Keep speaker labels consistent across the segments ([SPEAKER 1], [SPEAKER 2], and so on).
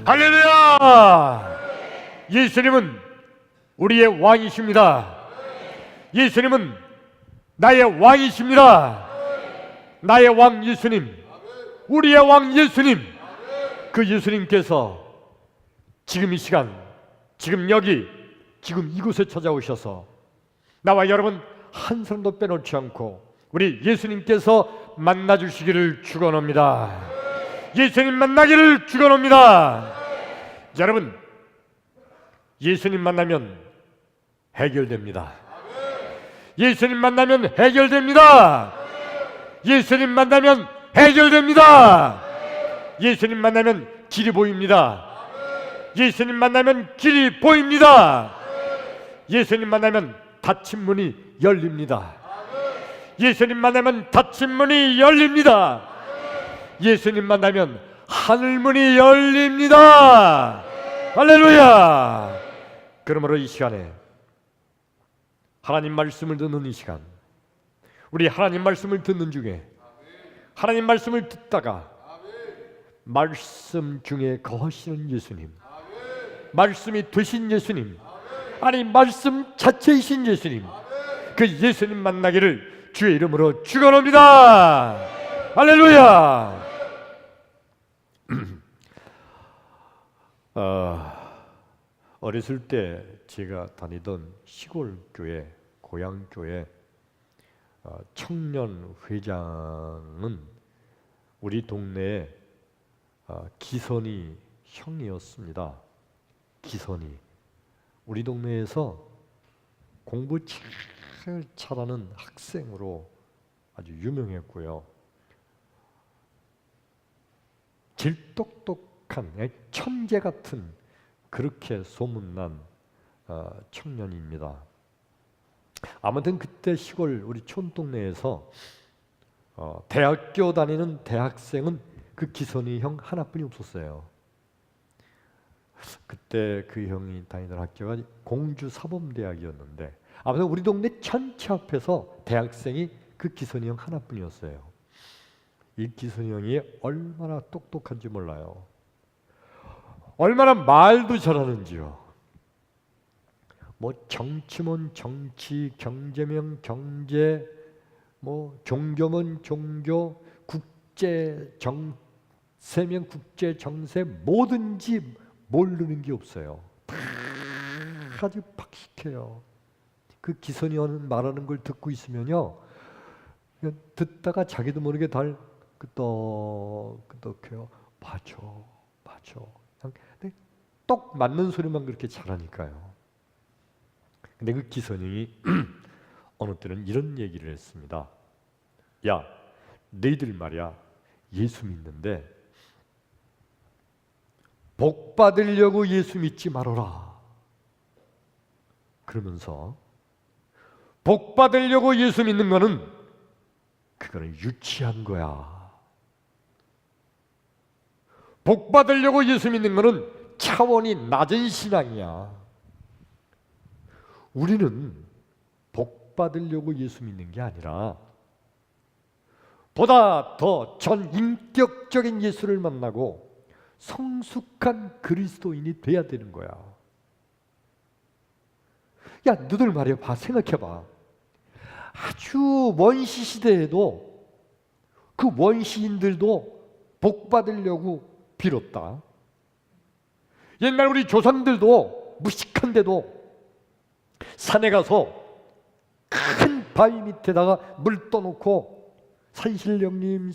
[SPEAKER 1] 할렐루야! 예수님은 우리의 왕이십니다. 예수님은 나의 왕이십니다. 나의 왕 예수님, 우리의 왕 예수님, 그 예수님께서 지금 이 시간, 지금 여기, 지금 이곳에 찾아오셔서 나와 여러분 한 사람도 빼놓지 않고 우리 예수님께서 만나주시기를 축원합니다. 예수님 만나기를 축원합니다. 여러분, 예수님 만나면 해결됩니다. 예수님 만나면 해결됩니다. 예수님 만나면 해결됩니다. 예수님 만나면 길이 보입니다. 예수님 만나면 길이 보입니다. 예수님 만나면 닫힌 문이 열립니다. 예수님 만나면 닫힌 문이 열립니다. 예수님 만나면 하늘문이 열립니다. 할렐루야! 그러므로 이 시간에 하나님 말씀을 듣는 이 시간, 우리 하나님 말씀을 듣는 중에 하나님 말씀을 듣다가 말씀 중에 거하시는 예수님, 말씀이 되신 예수님, 아니 말씀 자체이신 예수님, 그 예수님 만나기를 주의 이름으로 축원합니다. 할렐루야! 어렸을 때 제가 다니던 시골 교회, 고향 교회 청년 회장은 우리 동네에 기선이 형이었습니다. 기선이 우리 동네에서 공부 잘 잘하는 학생으로 아주 유명했고요. 제일 똑똑한 천재 같은 그렇게 소문난 청년입니다. 아무튼 그때 시골 우리 촌동네에서 대학교 다니는 대학생은 그 기선이 형 하나뿐이 없었어요. 그때 그 형이 다니던 학교가 공주사범대학이었는데 아무튼 우리 동네 전체 앞에서 대학생이 그 기선이 형 하나뿐이었어요. 이 기선이 형이 얼마나 똑똑한지 몰라요. 얼마나 말도 잘하는지요. 뭐 정치면 정치, 경제면 경제, 뭐 종교면 종교, 국제 정세면 국제 정세, 뭐든지 모르는 게 없어요. 다 아주 박식해요. 그 기선이 형 말하는 걸 듣고 있으면요, 듣다가 자기도 모르게 끄떡끄떡해요. 맞아. 근데 똑 맞는 소리만 그렇게 잘하니까요. 근데 그 기선형이 어느 때는 이런 얘기를 했습니다. 야, 너희들 말이야, 예수 믿는데 복 받으려고 예수 믿지 말아라. 그러면서 복 받으려고 예수 믿는 거는 그거는 유치한 거야. 복 받으려고 예수 믿는 거는 차원이 낮은 신앙이야. 우리는 복 받으려고 예수 믿는 게 아니라 보다 더 전인격적인 예수를 만나고 성숙한 그리스도인이 돼야 되는 거야. 야, 너들 말이야, 생각해봐. 아주 원시 시대에도 그 원시인들도 복 받으려고 빌었다. 옛날 우리 조상들도 무식한데도 산에 가서 큰 바위 밑에다가 물 떠놓고 산신령님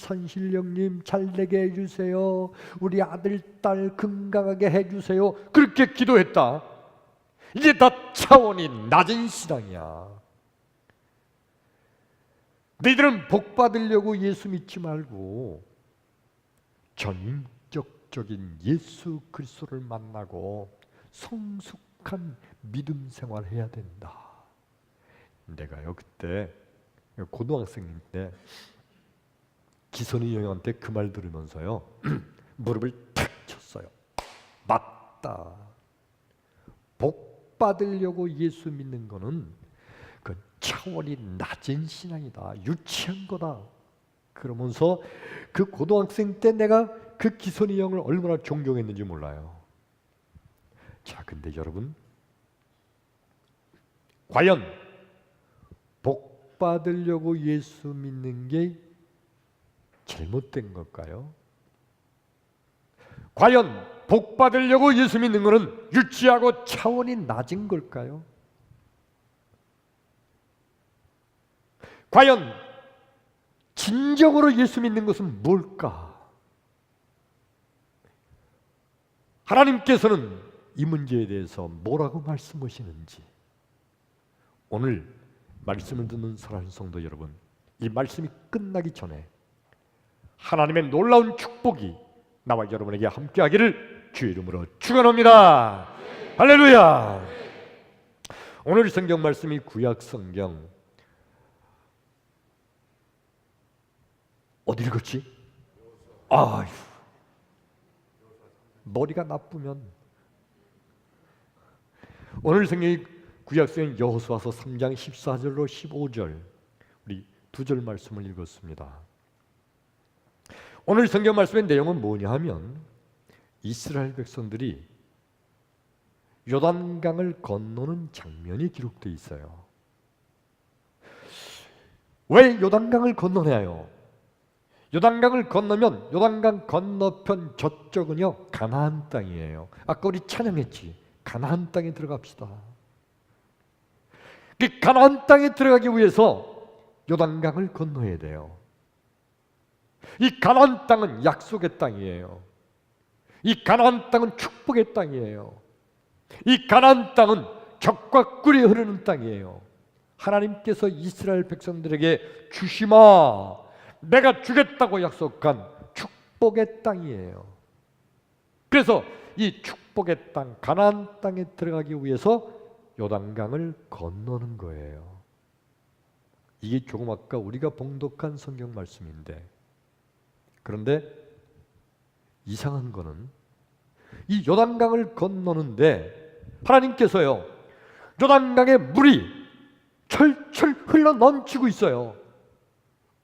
[SPEAKER 1] 잘 되게 해주세요. 우리 아들 딸 건강하게 해주세요. 그렇게 기도했다. 이게 다 차원이 낮은 신앙이야. 너희들은 복 받으려고 예수 믿지 말고 전인격적인 예수 그리스도를 만나고 성숙한 믿음 생활해야 된다. 내가요 그때 고등학생인데 기선이 형한테 그 말 들으면서요 무릎을 탁 쳤어요. 맞다. 복 받으려고 예수 믿는 거는 그 차원이 낮은 신앙이다. 유치한 거다. 그러면서 그 고등학생 때 내가 그 기선이 형을 얼마나 존경했는지 몰라요. 자, 근데 여러분, 과연 복 받으려고 예수 믿는 게 잘못된 걸까요? 과연 복 받으려고 예수 믿는 것은 유치하고 차원이 낮은 걸까요? 과연 진정으로 예수 믿는 것은 뭘까? 하나님께서는 이 문제에 대해서 뭐라고 말씀하시는지 오늘 말씀을 듣는 사랑하는 성도 여러분, 이 말씀이 끝나기 전에 하나님의 놀라운 축복이 나와 여러분에게 함께하기를 주의 이름으로 축원합니다. 할렐루야. 오늘 성경 말씀이 구약 성경 어디 읽었지? 아휴, 머리가 나쁘면 오늘 성경이 구약 성경 여호수아서 3장 14절로 15절 우리 두 절 말씀을 읽었습니다. 오늘 성경 말씀의 내용은 뭐냐 하면 이스라엘 백성들이 요단강을 건너는 장면이 기록되어 있어요. 왜 요단강을 건너냐요? 요단강을 건너면 요단강 건너편 저쪽은요 가나안 땅이에요. 아까 우리 찬양했지. 가나안 땅에 들어갑시다. 그 가나안 땅에 들어가기 위해서 요단강을 건너야 돼요. 이 가나안 땅은 약속의 땅이에요. 이 가나안 땅은 축복의 땅이에요. 이 가나안 땅은 젖과 꿀이 흐르는 땅이에요. 하나님께서 이스라엘 백성들에게 주시마, 내가 주겠다고 약속한 축복의 땅이에요. 그래서 이 축복의 땅, 가나안 땅에 들어가기 위해서 요단강을 건너는 거예요. 이게 조금 아까 우리가 봉독한 성경 말씀인데, 그런데 이상한 거는 이 요단강을 건너는데 하나님께서요 요단강에 물이 철철 흘러 넘치고 있어요.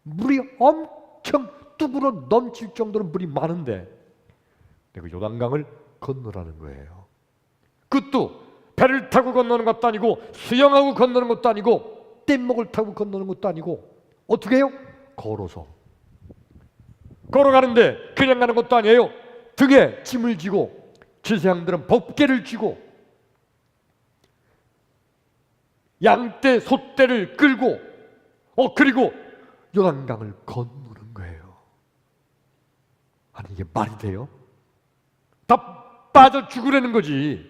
[SPEAKER 1] 물이 엄청 뚝으로 넘칠 정도로 물이 많은데 그 요단강을 건너라는 거예요. 그것도 배를 타고 건너는 것도 아니고 수영하고 건너는 것도 아니고 뗏목을 타고 건너는 것도 아니고 어떻게 해요? 걸어서 걸어가는데 그냥 가는 것도 아니에요. 등에 짐을 지고 제사장들은 법궤를 쥐고 양떼 소떼를 끌고 그리고 요단강을 건너는 거예요. 아니 이게 말이 돼요? 다 빠져 죽으려는 거지.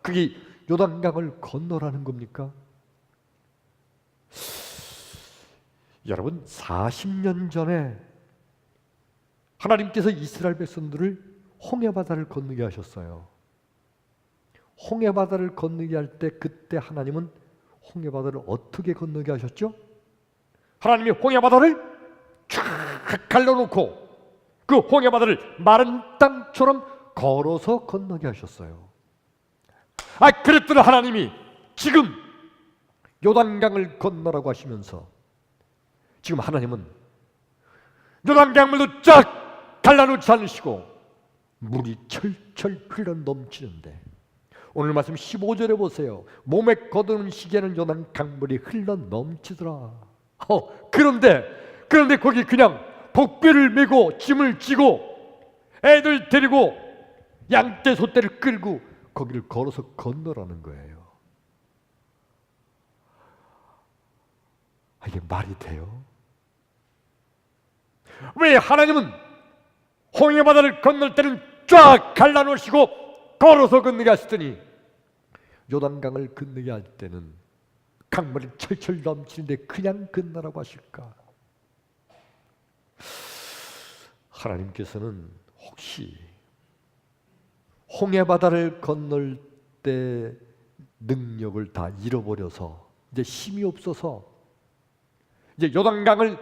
[SPEAKER 1] 그게 요단강을 건너라는 겁니까? 여러분 40년 전에 하나님께서 이스라엘 백성들을 홍해바다를 건너게 하셨어요. 홍해바다를 건너게 할 때 그때 하나님은 홍해바다를 어떻게 건너게 하셨죠? 하나님이 홍해바다를 쫙 갈라놓고 그 홍해바다를 마른 땅처럼 걸어서 건너게 하셨어요. 그랬더니 하나님이 지금 요단강을 건너라고 하시면서 지금 하나님은 요단강물도 쫙 갈라놓지 않으시고 물이 철철 흘러 넘치는데 오늘 말씀 15절에 보세요. 몸에 거두는 시계는 요단강물이 흘러 넘치더라. 그런데 거기 그냥 복배를 메고 짐을 지고 애들 데리고 양떼 소떼를 끌고 거기를 걸어서 건너라는 거예요. 이게 말이 돼요? 왜 하나님은 홍해바다를 건널 때는 쫙 갈라놓으시고 걸어서 건너게 하시더니 요단강을 건너게 할 때는 강물이 철철 넘치는데 그냥 건너라고 하실까? 하나님께서는 혹시 홍해바다를 건널 때 능력을 다 잃어버려서 이제 힘이 없어서 이제 요단강을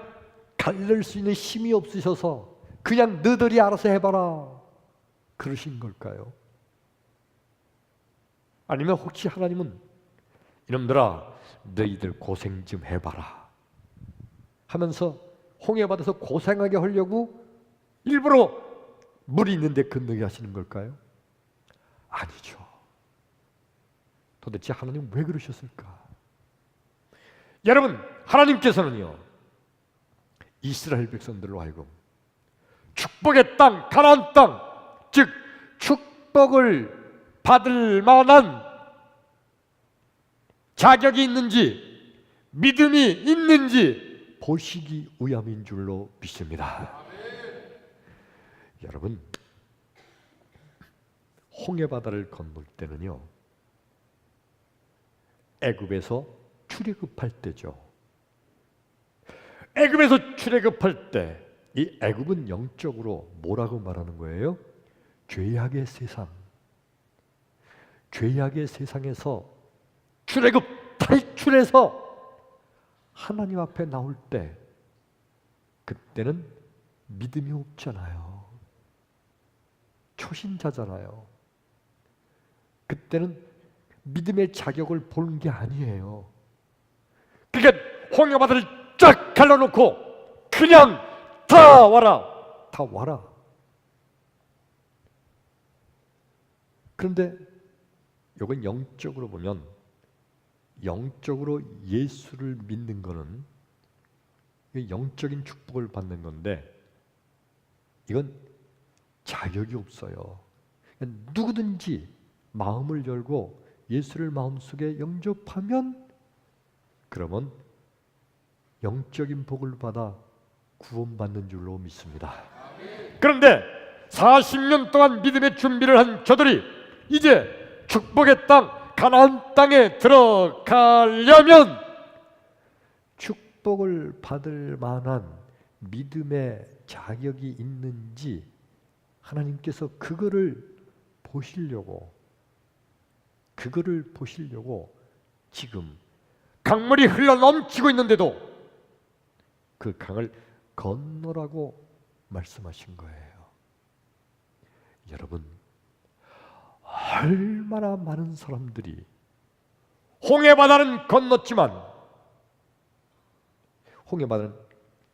[SPEAKER 1] 갈릴 수 있는 힘이 없으셔서 그냥 너희들이 알아서 해봐라 그러신 걸까요? 아니면 혹시 하나님은 이놈들아 너희들 고생 좀 해봐라 하면서 홍해바다에서 고생하게 하려고 일부러 물이 있는데 건너게 하시는 걸까요? 아니죠. 도대체 하나님 왜 그러셨을까? 여러분, 하나님께서는요, 이스라엘 백성들로 하여금 축복의 땅, 가나안 땅, 즉 축복을 받을 만한 자격이 있는지, 믿음이 있는지 보시기 위함인 줄로 믿습니다. 여러분, 홍해바다를 건널 때는요, 애굽에서 출애굽할 때죠. 애굽에서 출애굽할 때 이 애굽은 영적으로 뭐라고 말하는 거예요? 죄악의 세상. 죄악의 세상에서 출애굽 탈출해서 하나님 앞에 나올 때 그때는 믿음이 없잖아요. 초신자잖아요. 그때는 믿음의 자격을 보는 게 아니에요. 그러니까 홍해바다를 쫙 갈라놓고 그냥 다 와라, 다 와라. 그런데 이건 영적으로 보면, 영적으로 예수를 믿는 거는 영적인 축복을 받는 건데 이건 자격이 없어요. 누구든지 마음을 열고 예수를 마음속에 영접하면 그러면 영적인 복을 받아 구원받는 줄로 믿습니다. 그런데 40년 동안 믿음의 준비를 한 저들이 이제 축복의 땅, 가나안 땅에 들어가려면 축복을 받을 만한 믿음의 자격이 있는지 하나님께서 그거를 보시려고 지금 강물이 흘러 넘치고 있는데도 그 강을 건너라고 말씀하신 거예요. 여러분, 얼마나 많은 사람들이 홍해바다는 건넜지만 홍해바다는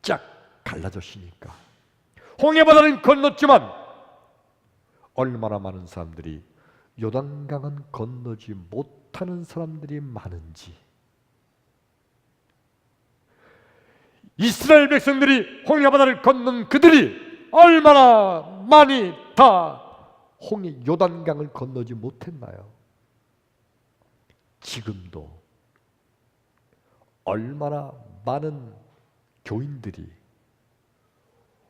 [SPEAKER 1] 쫙 갈라졌으니까 홍해바다는 건넜지만 얼마나 많은 사람들이 요단강은 건너지 못하는 사람들이 많은지, 이스라엘 백성들이 홍해바다를 건넌 그들이 얼마나 많이 다 요단강을 건너지 못했나요? 지금도 얼마나 많은 교인들이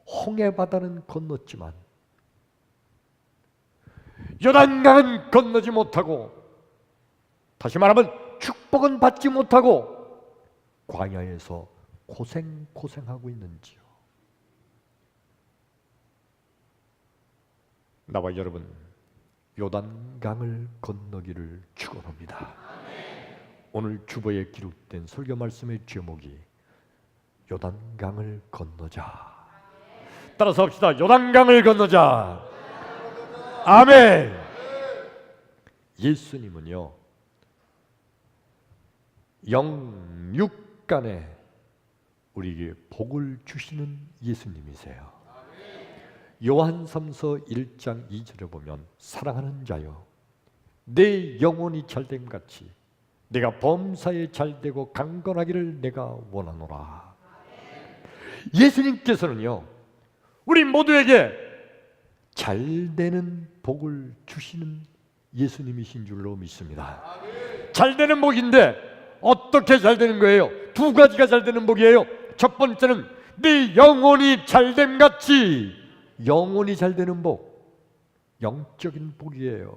[SPEAKER 1] 홍해바다는 건넜지만 요단강은 건너지 못하고, 다시 말하면 축복은 받지 못하고 광야에서 고생하고 있는지요. 나와 여러분, 요단강을 건너기를 축원합니다. 오늘 주보에 기록된 설교 말씀의 제목이 요단강을 건너자. 따라서 합시다. 요단강을 건너자. 아멘. 예수님은요, 영육간에 우리에게 복을 주시는 예수님이세요. 요한삼서 1장 2절에 보면 사랑하는 자여, 내 영혼이 잘됨 같이 내가 범사에 잘되고 강건하기를 내가 원하노라. 예수님께서는요, 우리 모두에게 잘되는 복을 주시는 예수님이신 줄로 믿습니다. 잘되는 복인데 어떻게 잘되는 거예요? 두 가지가 잘되는 복이에요. 첫 번째는 네 영혼이 잘됨 같이, 영혼이 잘되는 복, 영적인 복이에요.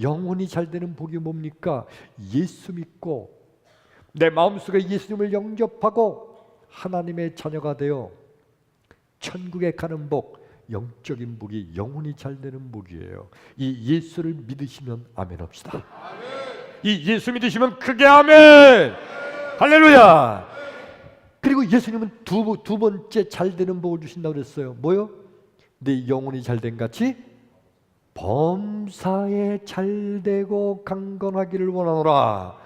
[SPEAKER 1] 영혼이 잘되는 복이 뭡니까? 예수 믿고 내 마음속에 예수님을 영접하고 하나님의 자녀가 되어 천국에 가는 복, 영적인 복이 영혼이 잘되는 복이에요. 이 예수를 믿으시면 아멘 합시다. 이 예수 믿으시면 크게 아멘. 할렐루야. 그리고 예수님은 두 번째 잘되는 복을 주신다고 그랬어요. 뭐요? 네 영혼이 잘된 같이 범사에 잘되고 강건하기를 원하노라.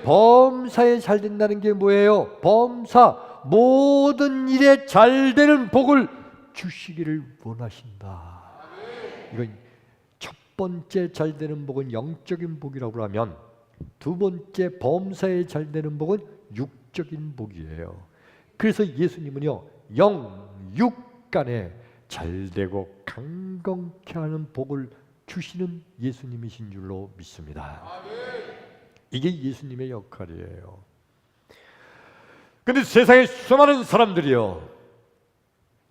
[SPEAKER 1] 범사에 잘된다는 게 뭐예요? 범사, 모든 일에 잘되는 복을 주시기를 원하신다. 이건 첫 번째 잘되는 복은 영적인 복이라고 하면, 두 번째 범사에 잘 되는 복은 육적인 복이에요. 그래서 예수님은요, 영, 육간에 잘 되고 강건케 하는 복을 주시는 예수님이신 줄로 믿습니다. 이게 예수님의 역할이에요. 근데 세상에 수많은 사람들이요,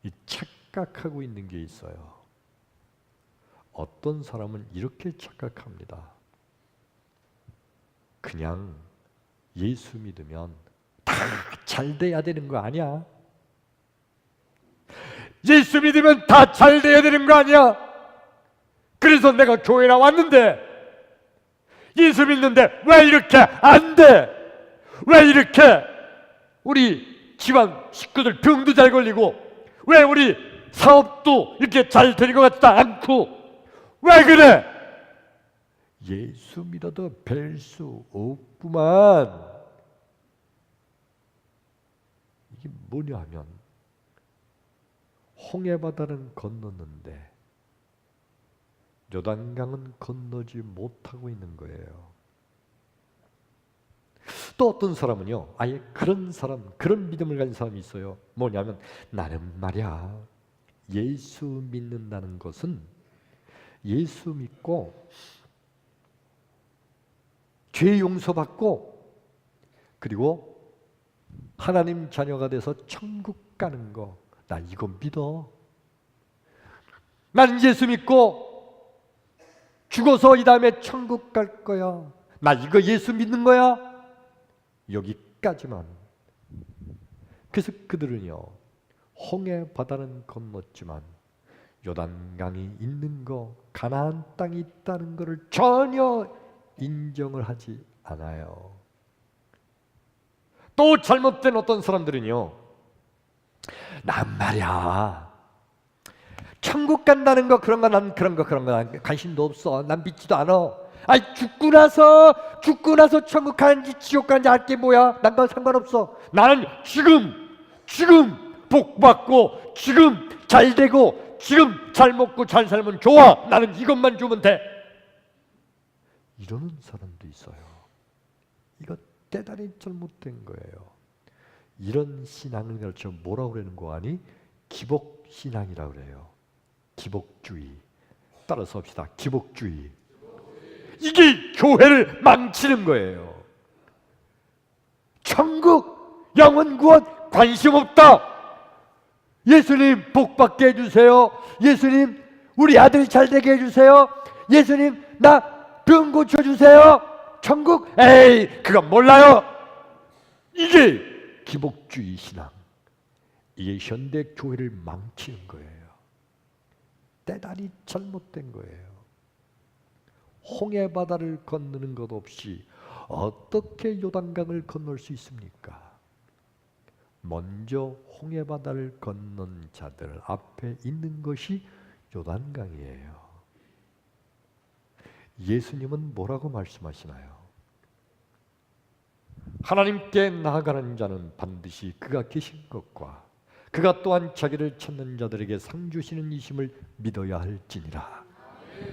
[SPEAKER 1] 이 착각하고 있는 게 있어요. 어떤 사람은 이렇게 착각합니다. 그냥 예수 믿으면 다 잘 돼야 되는 거 아니야? 예수 믿으면 다 잘 돼야 되는 거 아니야? 그래서 내가 교회 나왔는데, 예수 믿는데 왜 이렇게 안 돼? 왜 이렇게 우리 집안 식구들 병도 잘 걸리고, 왜 우리 사업도 이렇게 잘 되는 것 같지도 않고, 왜 그래? 예수 믿어도 별 수 없구만. 이게 뭐냐 하면, 홍해바다는 건넜는데 요단강은 건너지 못하고 있는 거예요. 또 어떤 사람은요, 아예 그런 사람, 그런 믿음을 가진 사람이 있어요. 뭐냐면, 나는 말이야, 예수 믿는다는 것은 예수 믿고 죄 용서받고 그리고 하나님 자녀가 돼서 천국 가는 거, 나 이거 믿어. 난 예수 믿고 죽어서 이 다음에 천국 갈 거야. 나 이거 예수 믿는 거야. 여기까지만. 그래서 그들은요, 홍해 바다는 건넜지만 요단강이 있는 거, 가나안 땅이 있다는 것을 전혀 인정을 하지 않아요. 또 잘못된 어떤 사람들은요, 난 말이야, 천국 간다는 거, 그런 거 난 그런 거 난 관심도 없어. 난 믿지도 않아. 아니, 죽고 나서 천국 가는지 지옥 가는지 알 게 뭐야? 난 그건 상관없어. 나는 지금 복 받고, 지금 잘 되고, 지금 잘 먹고 잘 살면 좋아. 나는 이것만 주면 돼. 이러는 사람도 있어요. 이거 대단히 잘못된 거예요. 이런 신앙을 가르쳐 뭐라고 그러는 거 아니? 기복신앙이라고 그래요. 기복주의. 따라서 합시다. 기복주의. 이게 교회를 망치는 거예요. 천국, 영원구원 관심 없다. 예수님 복 받게 해주세요. 예수님 우리 아들 잘 되게 해주세요. 예수님 나 병 고쳐주세요. 천국? 에이, 그건 몰라요. 이게 기복주의 신앙. 이게 현대 교회를 망치는 거예요. 대단히 잘못된 거예요. 홍해 바다를 건너는 것 없이 어떻게 요단강을 건널 수 있습니까? 먼저 홍해 바다를 건넌 자들 앞에 있는 것이 요단강이에요. 예수님은 뭐라고 말씀하시나요? 하나님께 나아가는 자는 반드시 그가 계신 것과 그가 또한 자기를 찾는 자들에게 상 주시는 이심을 믿어야 할지니라.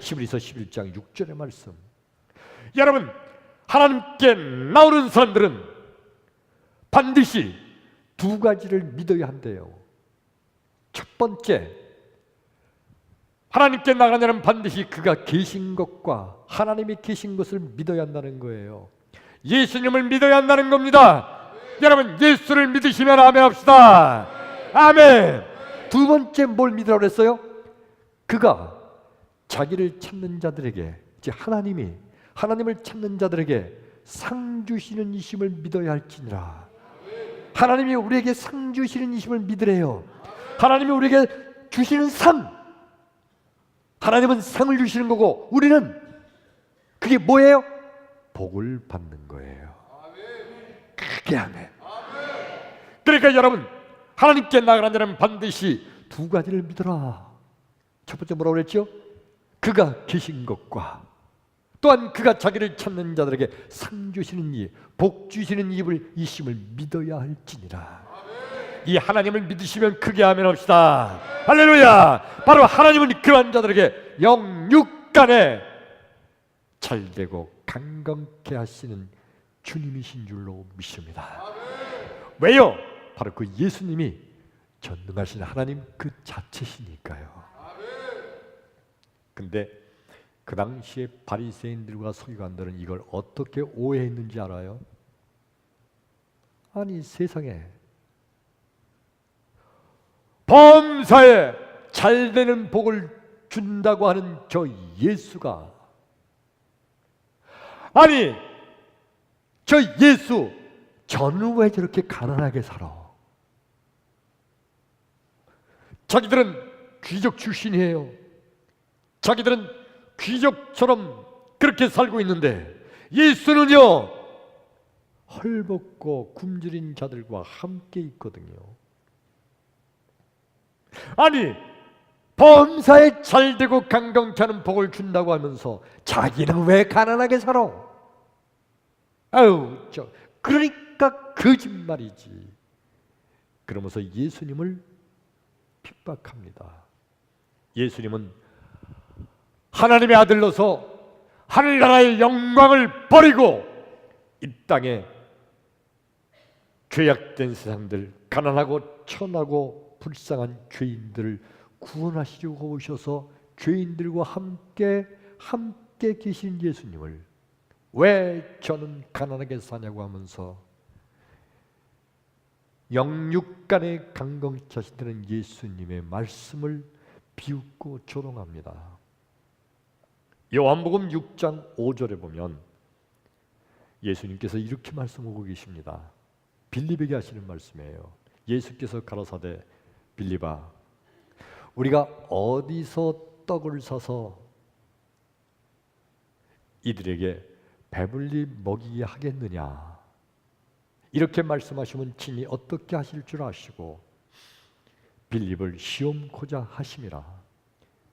[SPEAKER 1] 히브리서 11장 6절의 말씀. 여러분, 하나님께 나오는 사람들은 반드시 두 가지를 믿어야 한대요. 첫 번째, 하나님께 나가는 자는 반드시 그가 계신 것과 하나님이 계신 것을 믿어야 한다는 거예요. 예수님을 믿어야 한다는 겁니다. 여러분, 예수를 믿으시면 아멘 합시다. 아멘. 두 번째 뭘 믿으라고 그랬어요? 그가 자기를 찾는 자들에게, 이제 하나님을 찾는 자들에게 상 주시는 이심을 믿어야 할지니라. 하나님이 우리에게 상 주시는 이심을 믿으래요. 하나님이 우리에게 주시는 상, 하나님은 상을 주시는 거고 우리는 그게 뭐예요? 복을 받는 거예요. 그게 아멘. 그러니까 여러분, 하나님께 나아가는 자는 반드시 두 가지를 믿어라. 첫 번째 뭐라고 그랬죠? 그가 계신 것과 또한 그가 자기를 찾는 자들에게 상 주시는 이, 복 주시는 이심을 믿어야 할지니라. 이 하나님을 믿으시면 크게 아멘 합시다. 할렐루야. 바로 하나님은 그러한 자들에게 영육간에 잘되고 강건케 하시는 주님이신 줄로 믿습니다. 왜요? 바로 그 예수님이 전능하신 하나님 그 자체시니까요. 근데 그 당시에 바리새인들과 서기관들은 이걸 어떻게 오해했는지 알아요? 아니, 세상에 범사에 잘되는 복을 준다고 하는 저 예수가, 아니 저 예수 저는 왜 저렇게 가난하게 살아? 자기들은 귀족 출신이에요. 자기들은 귀족처럼 그렇게 살고 있는데 예수는요 헐벗고 굶주린 자들과 함께 있거든요. 아니 범사에 잘되고 강건케 하는 복을 준다고 하면서 자기는 왜 가난하게 살아? 아유, 그러니까 거짓말이지. 그러면서 예수님을 핍박합니다. 예수님은 하나님의 아들로서 하늘나라의 영광을 버리고 이 땅에 죄악된 세상들, 가난하고 천하고 불쌍한 죄인들을 구원하시려고 오셔서 죄인들과 함께 계신 예수님을 왜 저는 가난하게 사냐고 하면서 영육간에 강건케 하시는 예수님의 말씀을 비웃고 조롱합니다. 요한복음 6장 5절에 보면 예수님께서 이렇게 말씀하고 계십니다. 빌립에게 하시는 말씀이에요. 예수께서 가라사대 빌립아, 우리가 어디서 떡을 사서 이들에게 배불리 먹이게 하겠느냐? 이렇게 말씀하시면 친히 어떻게 하실 줄 아시고 빌립을 시험코자 하심이라.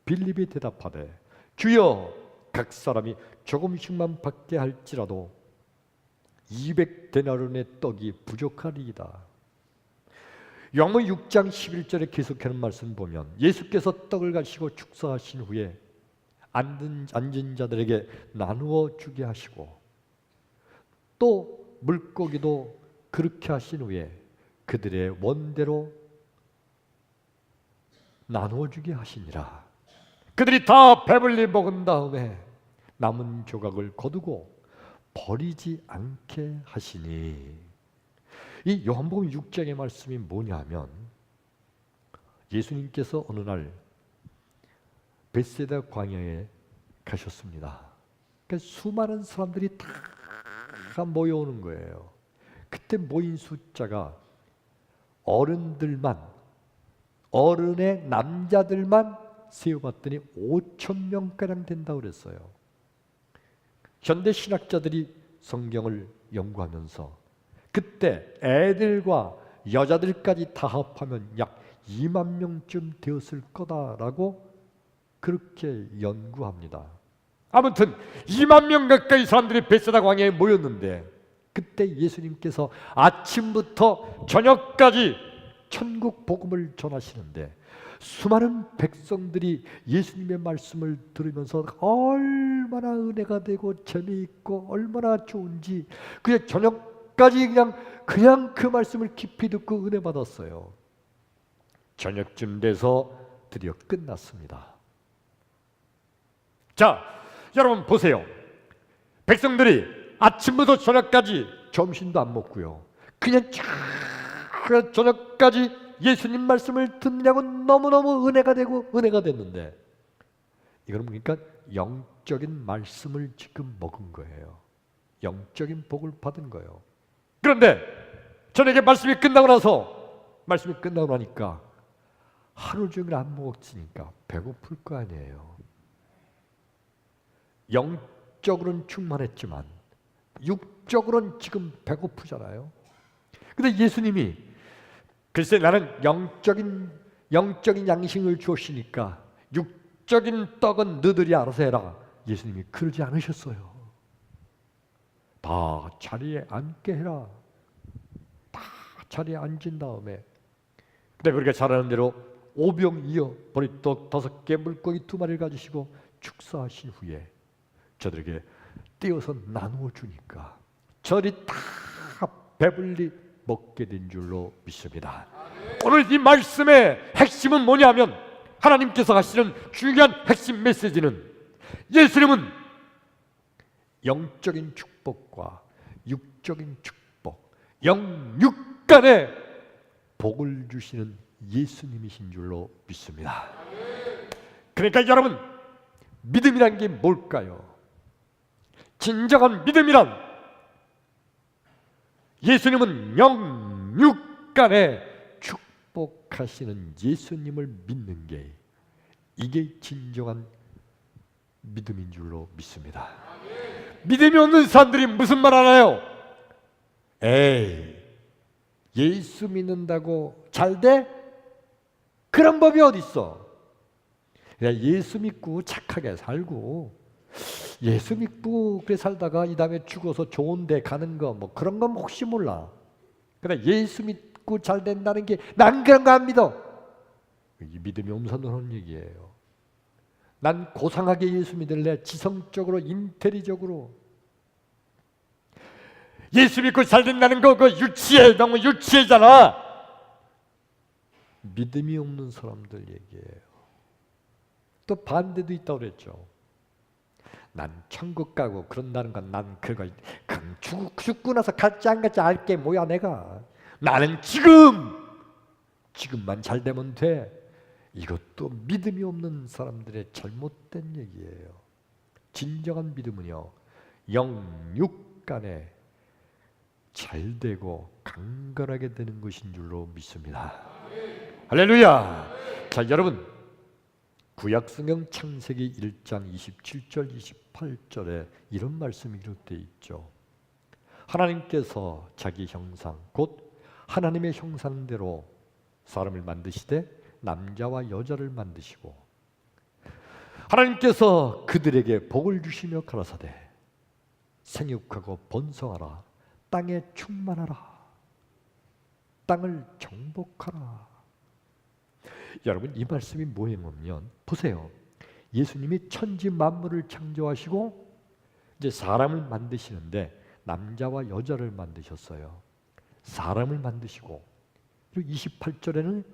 [SPEAKER 1] 빌립이 대답하되 주여, 각 사람이 조금씩만 받게 할지라도 200데나리온의 떡이 부족하리이다. 요한복음 6장 11절에 계속하는 말씀 보면 예수께서 떡을 가시고 축사하신 후에 앉은 자들에게 나누어 주게 하시고 또 물고기도 그렇게 하신 후에 그들의 원대로 나누어 주게 하시니라. 그들이 다 배불리 먹은 다음에 남은 조각을 거두고 버리지 않게 하시니, 이 요한복음 6장의 말씀이 뭐냐면 예수님께서 어느 날 벳세다 광야에 가셨습니다. 그러니까 수많은 사람들이 다 모여오는 거예요. 그때 모인 숫자가 어른의 남자들만 세어봤더니 5,000명가량 된다고 그랬어요. 현대 신학자들이 성경을 연구하면서 그때 애들과 여자들까지 다 합하면 약 2만 명쯤 되었을 거다라고 그렇게 연구합니다. 아무튼 2만 명 가까이 사람들이 벳세다 광야에 모였는데 그때 예수님께서 아침부터 저녁까지 천국 복음을 전하시는데 수많은 백성들이 예수님의 말씀을 들으면서 얼마나 은혜가 되고 재미있고 얼마나 좋은지 그냥 저녁까지 그냥 그 말씀을 깊이 듣고 은혜 받았어요. 저녁쯤 돼서 드디어 끝났습니다. 자, 여러분 보세요. 백성들이 아침부터 저녁까지 점심도 안 먹고요. 그냥 저녁까지 예수님 말씀을 듣느냐고 너무너무 은혜가 되고 은혜가 됐는데 이거는 그러니까 영적인 말씀을 지금 먹은 거예요. 영적인 복을 받은 거예요. 그런데 저녁에 말씀이 끝나고 나니까 하루 종일 안 먹었으니까 배고플 거 아니에요. 영적으로는 충만했지만 육적으로는 지금 배고프잖아요. 근데 예수님이 글쎄 나는 영적인 양식을 주었으니까 육적인 떡은 너희들이 알아서 해라. 예수님이 그러지 않으셨어요. 다 자리에 앉게 해라. 다 자리에 앉은 다음에 근데 우리가 잘 아는 대로 오병 2어 보리떡 5개 물고기 2마리를 가지시고 축사하신 후에 저들에게 떼어서 나누어 주니까 저들이 다 배불리 먹게 된 줄로 믿습니다. 오늘 이 말씀의 핵심은 뭐냐면 하나님께서 하시는 중요한 핵심 메시지는 예수님은 영적인 축복과 육적인 축복, 영육간에 복을 주시는 예수님이신 줄로 믿습니다. 그러니까 여러분, 믿음이란 게 뭘까요? 진정한 믿음이란 예수님은 영육간에 축복하시는 예수님을 믿는 게 이게 진정한 믿음인 줄로 믿습니다. 믿음이 없는 사람들이 무슨 말 하나요? 에이, 예수 믿는다고 잘 돼? 그런 법이 어디 있어? 그냥 예수 믿고 착하게 살고 예수 믿고 그래 살다가 이 다음에 죽어서 좋은 데 가는 거 뭐 그런 건 혹시 몰라. 그러나 예수 믿고 잘 된다는 게 난 그런 거 안 믿어. 이 믿음이 없는 사람은 얘기예요. 난 고상하게 예수 믿을래. 지성적으로 인테리적으로. 예수 믿고 잘 된다는 거 그거 유치해. 너무 유치해잖아. 믿음이 없는 사람들 얘기예요. 또 반대도 있다고 그랬죠. 난 천국 가고 그런다는 건 난 그거 죽고 나서 갈지 안 갈지 알게 뭐야 내가. 나는 지금만 잘 되면 돼. 이것도 믿음이 없는 사람들의 잘못된 얘기예요. 진정한 믿음은요, 영육간에 잘 되고 강건하게 되는 것인 줄로 믿습니다. 할렐루야. 자, 여러분, 구약성경 창세기 1장 27절 28절에 이런 말씀이 기록되어 있죠. 하나님께서 자기 형상 곧 하나님의 형상대로 사람을 만드시되 남자와 여자를 만드시고 하나님께서 그들에게 복을 주시며 가라사대 생육하고 번성하라 땅에 충만하라 땅을 정복하라. 여러분, 이 말씀이 뭐냐면 보세요. 예수님이 천지 만물을 창조하시고 이제 사람을 만드시는데 남자와 여자를 만드셨어요. 사람을 만드시고 그리고 28절에는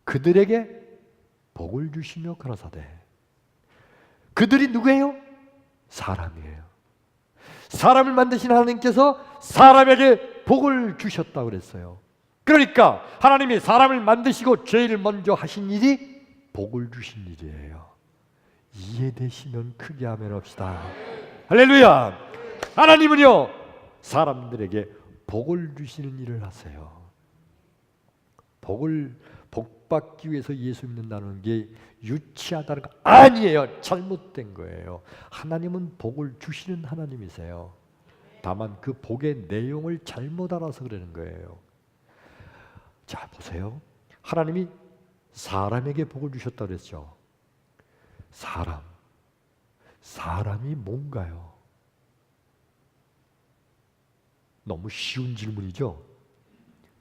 [SPEAKER 1] 그들에게 복을 주시며 가라사대. 그들이 누구예요? 사람이에요. 사람을 만드신 하나님께서 사람에게 복을 주셨다고 그랬어요. 그러니까 하나님이 사람을 만드시고 제일 먼저 하신 일이 복을 주신 일이에요. 이해되시면 크게 아멘 합시다. 할렐루야. 하나님은요 사람들에게 복을 주시는 일을 하세요. 복 받기 위해서 예수 믿는다는 게 유치하다는 거 아니에요. 잘못된 거예요. 하나님은 복을 주시는 하나님이세요. 다만 그 복의 내용을 잘못 알아서 그러는 거예요. 자, 보세요. 하나님이 사람에게 복을 주셨다고 그랬죠. 사람이 뭔가요? 너무 쉬운 질문이죠.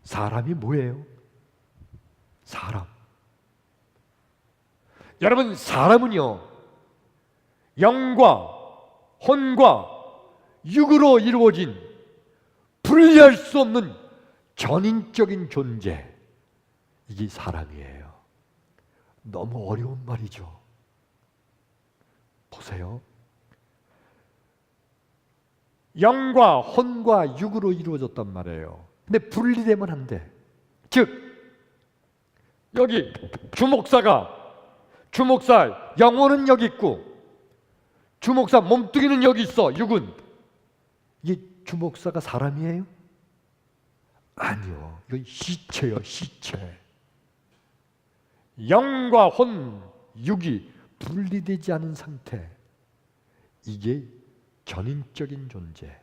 [SPEAKER 1] 사람이 뭐예요? 사람. 여러분, 사람은요 영과 혼과 육으로 이루어진 분리할 수 없는 전인적인 존재, 이게 사람이에요. 너무 어려운 말이죠. 보세요. 영과 혼과 육으로 이루어졌단 말이에요. 근데 분리되면 안 돼. 즉 여기 주목사 영혼은 여기 있고 주목사 몸뚱이는 여기 있어. 육은. 이게 주목사가 사람이에요? 아니요. 이건 시체요, 시체. 영과 혼, 육이 분리되지 않은 상태. 이게 전인적인 존재.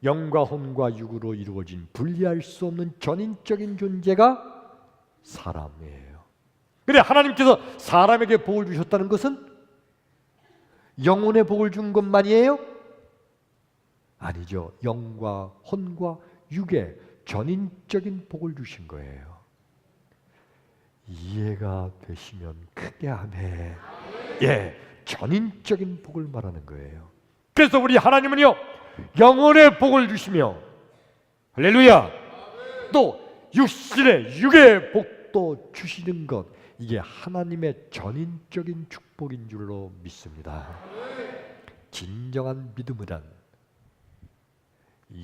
[SPEAKER 1] 영과 혼과 육으로 이루어진 분리할 수 없는 전인적인 존재가 사람이에요. 그래, 하나님께서 사람에게 복을 주셨다는 것은 영혼의 복을 준 것만이에요? 아니죠. 영과 혼과 육의 전인적인 복을 주신 거예요. 이해가 되시면 크게 아멘. 예, 전인적인 복을 말하는 거예요. 그래서 우리 하나님은요, 영혼의 복을 주시며, 할렐루야, 또 육신의 육의 복도 주시는 것, 이게 하나님의 전인적인 축복인 줄로 믿습니다. 진정한 믿음이란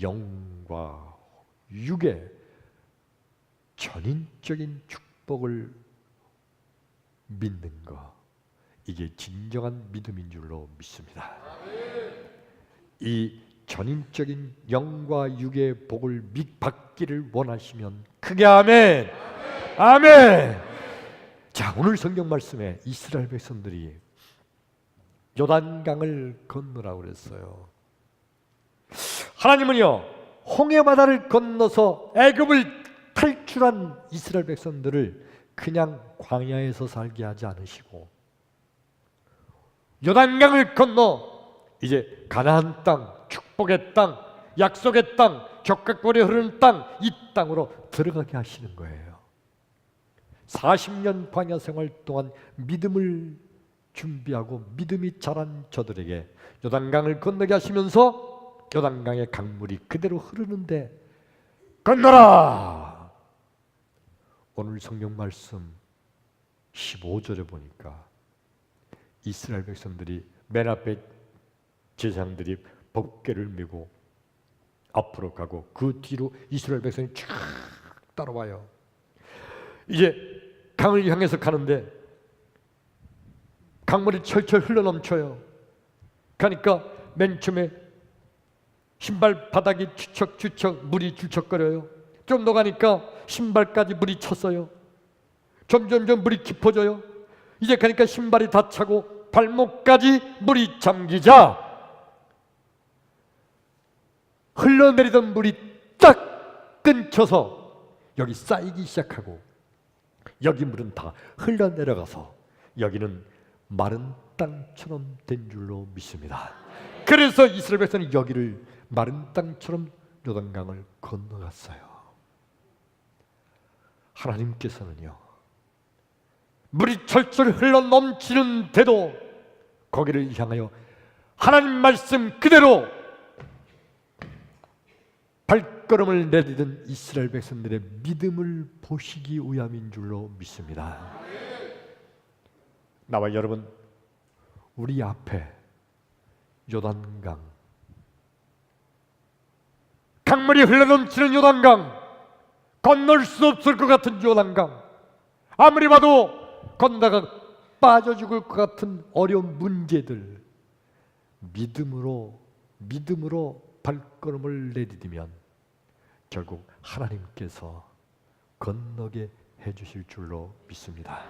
[SPEAKER 1] 영과 육의 전인적인 축복을 믿는 것, 이게 진정한 믿음인 줄로 믿습니다. 이 전인적인 영과 육의 복을 받기를 원하시면 크게 아멘. 아멘. 자, 오늘 성경 말씀에 이스라엘 백성들이 요단강을 건너라고 그랬어요. 하나님은요, 홍해 바다를 건너서 애굽을 탈출한 이스라엘 백성들을 그냥 광야에서 살게 하지 않으시고 요단강을 건너 이제 가나안 땅, 축복의 땅, 약속의 땅, 적각벌이 흐르는 땅, 이 땅으로 들어가게 하시는 거예요. 40년 광야 생활 동안 믿음을 준비하고 믿음이 자란 저들에게 요단강을 건너게 하시면서 요단강의 강물이 그대로 흐르는데 건너라! 오늘 성경 말씀 15절에 보니까 이스라엘 백성들이 맨 앞에 제사장들이 법궤를 메고 앞으로 가고 그 뒤로 이스라엘 백성이 쫙 따라와요. 이제 강을 향해서 가는데 강물이 철철 흘러넘쳐요. 가니까 맨 처음에 신발 바닥이 추척추척 물이 줄척거려요. 좀 더 가니까 신발까지 물이 찼어요. 점점점 물이 깊어져요. 이제 가니까 신발이 다 차고 발목까지 물이 잠기자 흘러내리던 물이 딱 끊겨서 여기 쌓이기 시작하고 여기 물은 다 흘러내려가서 여기는 마른 땅처럼 된 줄로 믿습니다. 그래서 이스라엘 백성이 여기를 마른 땅처럼 요단강을 건너갔어요. 하나님께서는요, 물이 철철 흘러넘치는데도 거기를 향하여 하나님 말씀 그대로 발걸음을 내디딘 이스라엘 백성들의 믿음을 보시기 위함인 줄로 믿습니다. 나와 여러분, 우리 앞에 요단강, 강물이 흘러넘치는 요단강, 건널 수 없을 것 같은 요단강, 아무리 봐도 건너다가 빠져 죽을 것 같은 어려운 문제들, 믿음으로 발걸음을 내디디면 결국 하나님께서 건너게 해주실 줄로 믿습니다.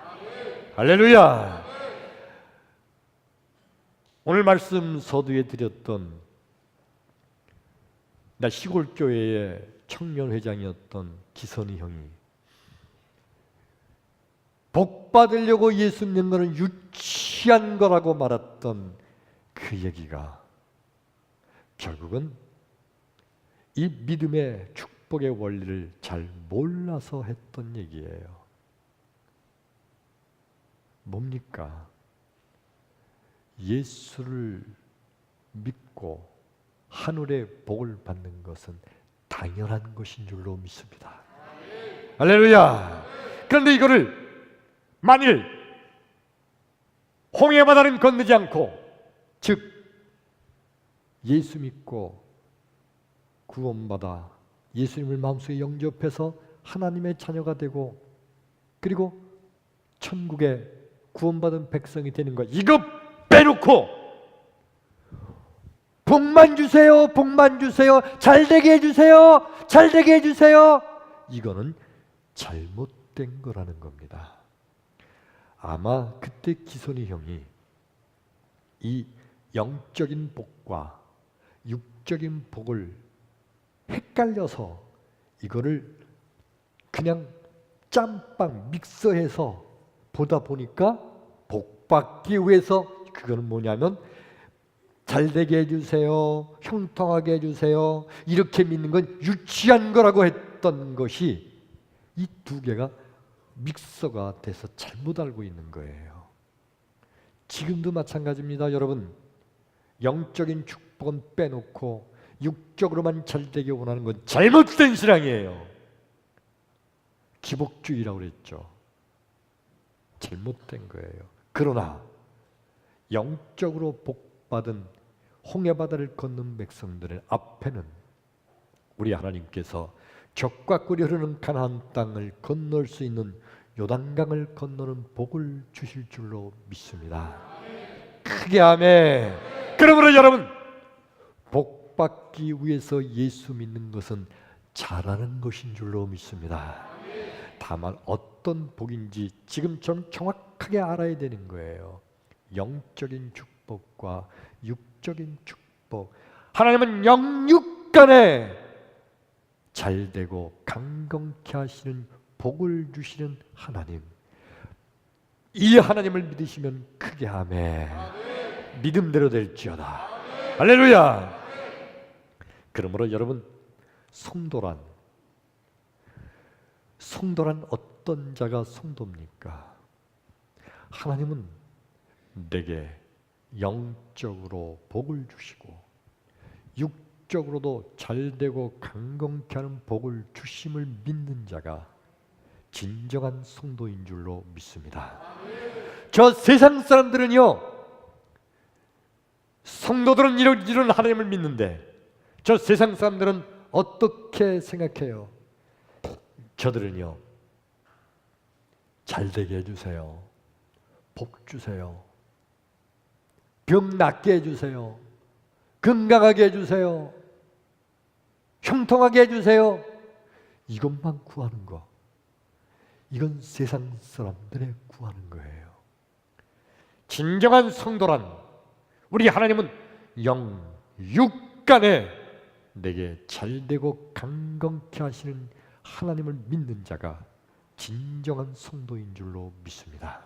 [SPEAKER 1] 할렐루야. 오늘 말씀 서두에 드렸던 나 시골 교회의 청년회장이었던 기선이 형이 복 받으려고 예수 믿는 것은 유치한 거라고 말했던 그 얘기가 결국은 이 믿음의 축복의 원리를 잘 몰라서 했던 얘기예요. 뭡니까? 예수를 믿고 하늘의 복을 받는 것은 당연한 것인 줄로 믿습니다. 할렐루야. 그런데 이거를 만일 홍해 바다는 건너지 않고, 즉 예수 믿고 구원받아 예수님을 마음속에 영접해서 하나님의 자녀가 되고 그리고 천국에 구원받은 백성이 되는 것, 이거 빼놓고 복만 주세요, 복만 주세요, 잘되게 해주세요, 잘되게 해주세요, 이거는 잘못된 거라는 겁니다. 아마 그때 기선이 형이 이 영적인 복과 육적인 복을 헷갈려서 이거를 그냥 짬빵 믹서해서 보다 보니까 복 받기 위해서, 그거는 뭐냐면 잘되게 해주세요, 형통하게 해주세요, 이렇게 믿는 건 유치한 거라고 했던 것이 이 두 개가 믹서가 돼서 잘못 알고 있는 거예요. 지금도 마찬가지입니다. 여러분, 영적인 축복은 빼놓고 육적으로만 잘되기 원하는 건 잘못된 신앙이에요. 기복주의라고 그랬죠. 잘못된 거예요. 그러나 영적으로 복받은 홍해바다를 건넌 백성들의 앞에는 우리 하나님께서 젖과 꿀이 흐르는 가나안 땅을 건널 수 있는 요단강을 건너는 복을 주실 줄로 믿습니다. 크게 아멘. 그러므로 여러분, 복받기 위해서 예수 믿는 것은 잘하는 것인 줄로 믿습니다. 다만 어떤 복인지 지금처럼 정확하게 알아야 되는 거예요. 영적인 축복과 육적인 축복. 하나님은 영육간에 잘되고 강건케 하시는 복을 주시는 하나님. 이 하나님을 믿으시면 크게 아멘. 믿음대로 될지어다. 할렐루야. 그러므로 여러분, 성도란 어떤 자가 성도입니까? 하나님은 내게 영적으로 복을 주시고 육적으로도 잘되고 강건케 하는 복을 주심을 믿는 자가 진정한 성도인 줄로 믿습니다. 저 세상 사람들은요, 성도들은 이런 하나님을 믿는데 저 세상 사람들은 어떻게 생각해요? 저들은요, 잘되게 해주세요, 복 주세요, 병 낫게 해주세요, 건강하게 해주세요, 형통하게 해주세요, 이것만 구하는 거. 이건 세상 사람들의 구하는 거예요. 진정한 성도란, 우리 하나님은 영육간에 내게 잘되고 강건케 하시는 하나님을 믿는 자가 진정한 성도인 줄로 믿습니다.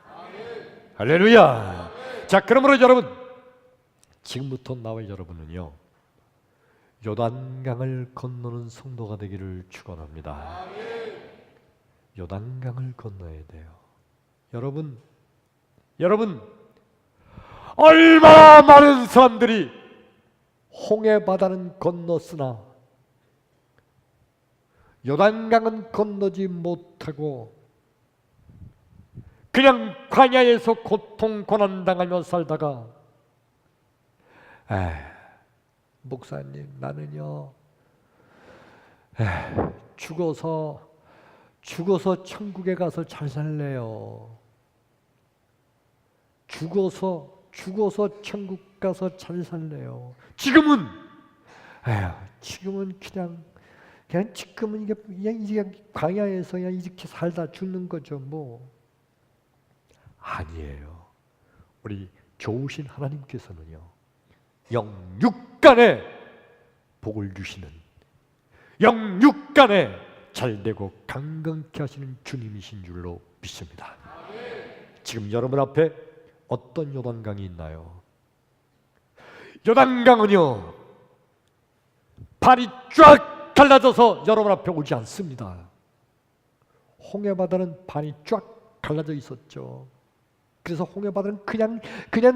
[SPEAKER 1] 할렐루야. 자, 그러므로 여러분, 지금부터 나와 여러분은요, 요단강을 건너는 성도가 되기를 축원합니다. 요단강을 건너야 돼요. 여러분, 얼마나 많은 사람들이 홍해바다는 건넜으나 요단강은 건너지 못하고 그냥 광야에서 고통 고난당하며 살다가, 목사님, 나는요 죽어서 천국에 가서 잘 살래요. 죽어서 천국 가서 잘 살래요. 지금은 그냥 지금은 이게 광야에서 그냥 이렇게 살다 죽는 거죠. 뭐 아니에요. 우리 좋으신 하나님께서는요, 영육간에 복을 주시는, 영육간에 잘되고 강건케 하시는 주님이신 줄로 믿습니다. 지금 여러분 앞에 어떤 요단강이 있나요? 요단강은요, 발이 쫙 갈라져서 여러분 앞에 오지 않습니다. 홍해바다는 반이 쫙 갈라져 있었죠. 그래서 홍해바다는 그냥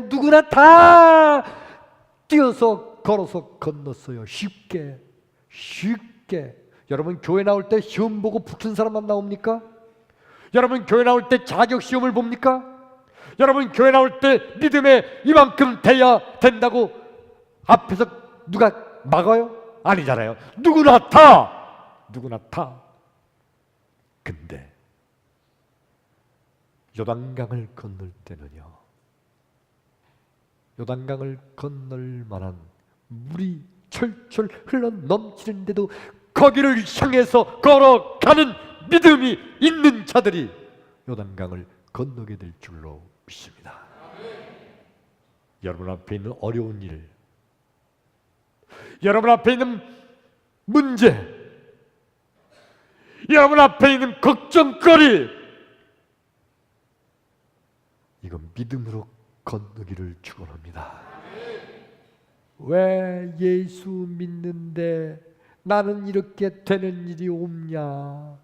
[SPEAKER 1] 누구나 다 뛰어서 걸어서 건넜어요. 쉽게. 여러분, 교회 나올 때 시험 보고 붙은 사람만 나옵니까? 여러분, 교회 나올 때 자격 시험을 봅니까? 여러분, 교회 나올 때 믿음에 이만큼 돼야 된다고 앞에서 누가 막아요? 아니잖아요. 누구나 다. 근데 요단강을 건널 때는요, 요단강을 건널 만한 물이 철철 흘러 넘치는데도 거기를 향해서 걸어가는 믿음이 있는 자들이 요단강을 건너게 될 줄로 믿습니다. 여러분 앞에 있는 어려운 일, 여러분 앞에 있는 문제, 여러분 앞에 있는 걱정거리, 이건 믿음으로 건너기를 축원합니다. 왜 예수 믿는데 나는 이렇게 되는 일이 없냐?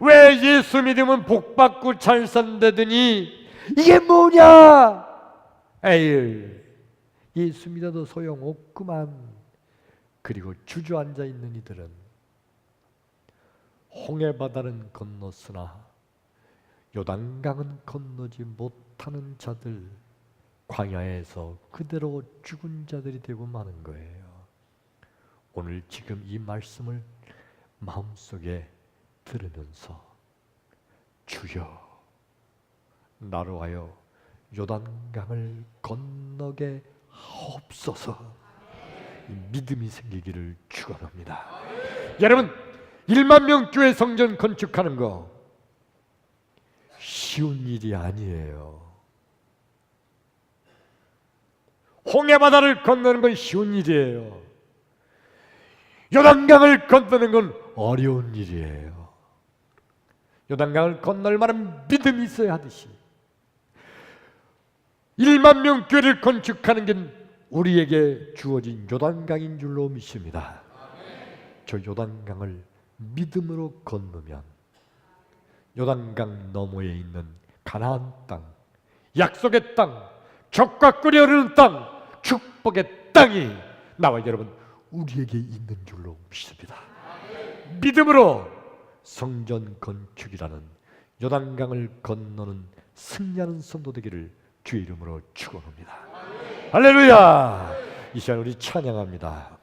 [SPEAKER 1] 왜 예수 믿으면 복받고 잘 산다더니 이게 뭐냐? 에이, 예수 믿어도 소용없구만. 그리고 주저앉아 있는 이들은 홍해바다는 건넜으나 요단강은 건너지 못하는 자들, 광야에서 그대로 죽은 자들이 되고 마는 거예요. 오늘 지금 이 말씀을 마음속에 들으면서 주여, 나로 하여 요단강을 건너게 하옵소서. 믿음이 생기기를 축원합니다. 여러분, 1만 명 교회 성전 건축하는 거 쉬운 일이 아니에요. 홍해바다를 건너는 건 쉬운 일이에요. 요단강을 건너는 건 어려운 일이에요. 요단강을 건널 만한 믿음이 있어야 하듯이 1만 명 교회를 건축하는 게 우리에게 주어진 요단강인 줄로 믿습니다. 저 요단강을 믿음으로 건너면 요단강 너머에 있는 가나안 땅, 약속의 땅, 젖과 꿀이 흐르는 땅, 축복의 땅이 나와 여러분 우리에게 있는 줄로 믿습니다. 믿음으로 성전 건축이라는 요단강을 건너는 승리하는 성도 되기를 주의 이름으로 축원합니다. 할렐루야! 이 시간 우리 찬양합니다.